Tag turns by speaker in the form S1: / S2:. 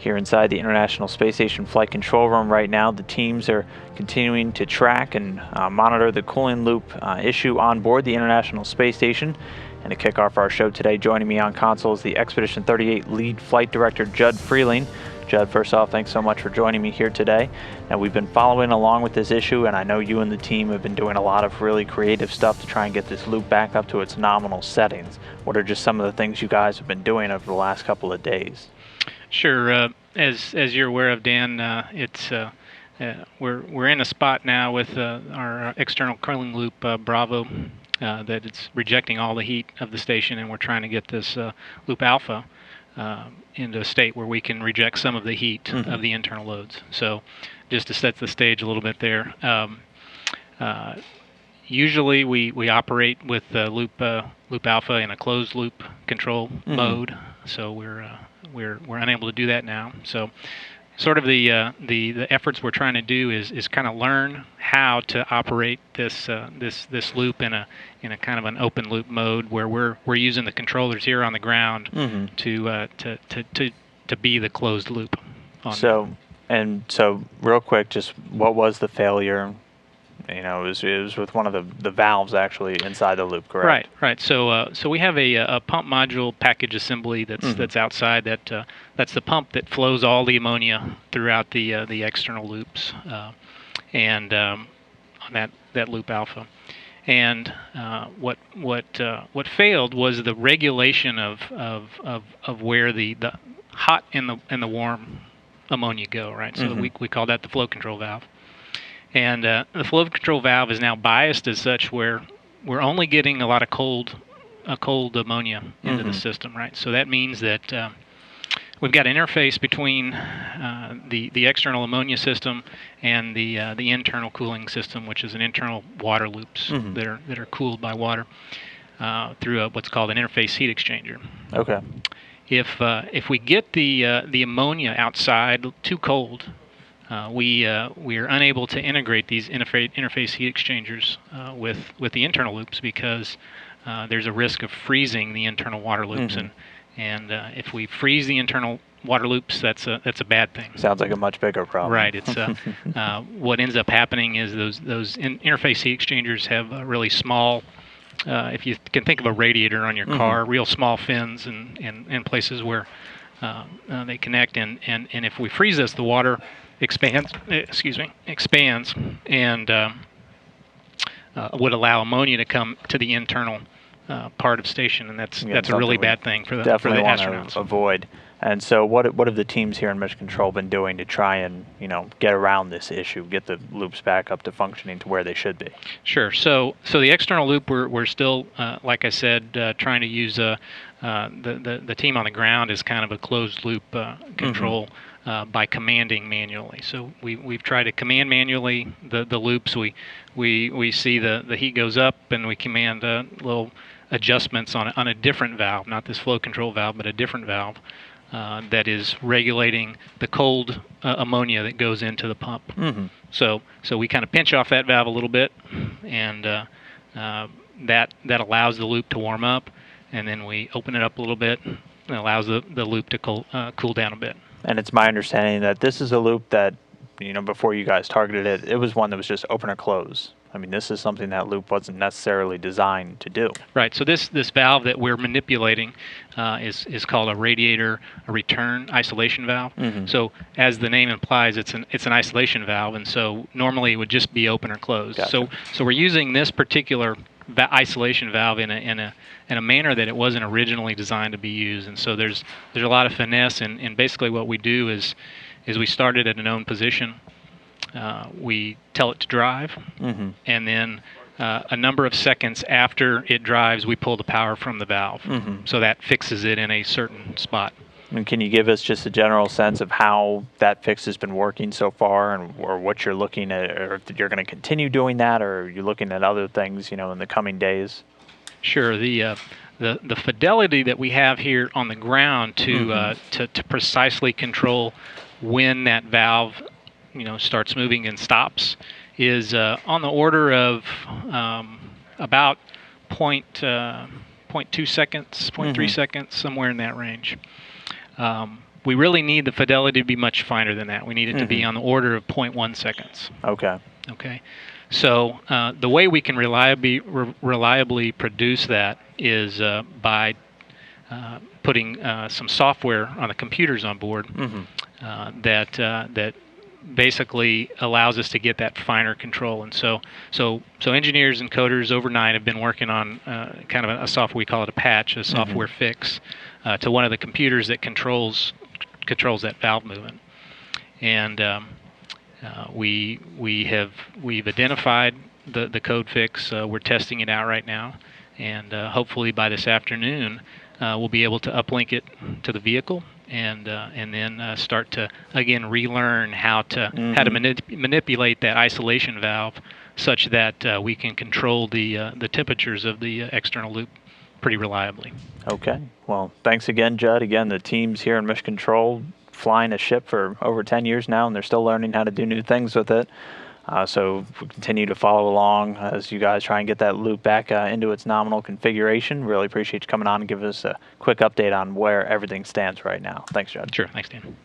S1: here inside the International Space Station Flight Control Room right now. The teams are continuing to track and monitor the cooling loop issue on board the International Space Station. And to kick off our show today, joining me on console is the Expedition 38 Lead Flight Director, Judd Frieling. Judd, first off, thanks so much for joining me here today. Now, we've been following along with this issue, and I know you and the team have been doing a lot of really creative stuff to try and get this loop back up to its nominal settings. What are just some of the things you guys have been doing over the last couple of days?
S2: Sure. As you're aware of, Dan, we're in a spot now with our external cooling loop Bravo that it's rejecting all the heat of the station, and we're trying to get this loop Alpha into a state where we can reject some of the heat of the internal loads. So just to set the stage a little bit there, usually we operate with loop Alpha in a closed loop control mode. So we're unable to do that now. So sort of the efforts we're trying to do is kind of learn how to operate this loop in a kind of an open loop mode where we're using the controllers here on the ground to be the closed loop.
S1: So real quick, just what was the failure? You know, it was with one of the valves actually inside the loop, correct?
S2: Right. So we have a pump module package assembly that's outside. That's the pump that flows all the ammonia throughout the external loops, and on that loop Alpha. And what failed was the regulation of where the hot and the warm ammonia go. Right. So we call that the flow control valve. And the flow control valve is now biased as such where we're only getting a lot of cold ammonia into the system, right? So that means that we've got an interface between the external ammonia system and the internal cooling system, which is an internal water loops that are cooled by water through what's called an interface heat exchanger.
S1: Okay.
S2: If we get the ammonia outside too cold, we are unable to integrate these interface heat exchangers with the internal loops because there's a risk of freezing the internal water loops, and if we freeze the internal water loops, that's a bad thing.
S1: Sounds like a much bigger problem.
S2: Right. It's what ends up happening is those interface heat exchangers have a really small. If you can think of a radiator on your car, real small fins and places where they connect, and if we freeze this, the water expands and would allow ammonia to come to the internal part of station, and that's a really bad thing for the astronauts.
S1: Avoid. And so what have the teams here in Mission Control been doing to try and get around this issue, get the loops back up to functioning to where they should be? Sure.
S2: So the external loop we're still like I said trying to use the team on the ground is kind of a closed loop control. By commanding manually. So we've tried to command manually the loops. We see the heat goes up, and we command little adjustments on a different valve, not this flow control valve, but a different valve that is regulating the cold ammonia that goes into the pump. So we kind of pinch off that valve a little bit, and that allows the loop to warm up, and then we open it up a little bit, and it allows the loop to cool down a bit.
S1: And it's my understanding that this is a loop that, before you guys targeted it, it was one that was just open or close. I mean, this is something that loop wasn't necessarily designed to do.
S2: Right. So this valve that we're manipulating is called a radiator return isolation valve. So as the name implies, it's an isolation valve, and so normally it would just be open or closed.
S1: Gotcha.
S2: So we're using this particular isolation valve in a manner that it wasn't originally designed to be used, and so there's a lot of finesse, and basically what we do is we start it at a known position, we tell it to drive, and then a number of seconds after it drives, we pull the power from the valve, so that fixes it in a certain spot.
S1: And can you give us just a general sense of how that fix has been working so far, or what you're looking at, or if you're going to continue doing that, or are you looking at other things, in the coming days?
S2: Sure. The fidelity that we have here on the ground to precisely control when that valve, starts moving and stops is on the order of about 0.2 seconds, 0.3 seconds, somewhere in that range. we really need the fidelity to be much finer than that. We need it to be on the order of 0.1 seconds.
S1: Okay.
S2: Okay. So the way we can reliably produce that is by putting some software on the computers on board that basically allows us to get that finer control. And so engineers and coders overnight have been working on kind of a software, we call it a patch, a software fix to one of the computers that controls that valve movement. And we've identified the code fix. We're testing it out right now, and hopefully by this afternoon we'll be able to uplink it to the vehicle and then start to again relearn how to manipulate that isolation valve such that we can control the temperatures of the external loop pretty reliably.
S1: Okay. Well, thanks again, Judd. Again, the teams here in Mission Control flying a ship for over 10 years now, and they're still learning how to do new things with it. So we continue to follow along as you guys try and get that loop back into its nominal configuration. Really appreciate you coming on and giving us a quick update on where everything stands right now. Thanks, Judd.
S2: Sure. Thanks, Dan.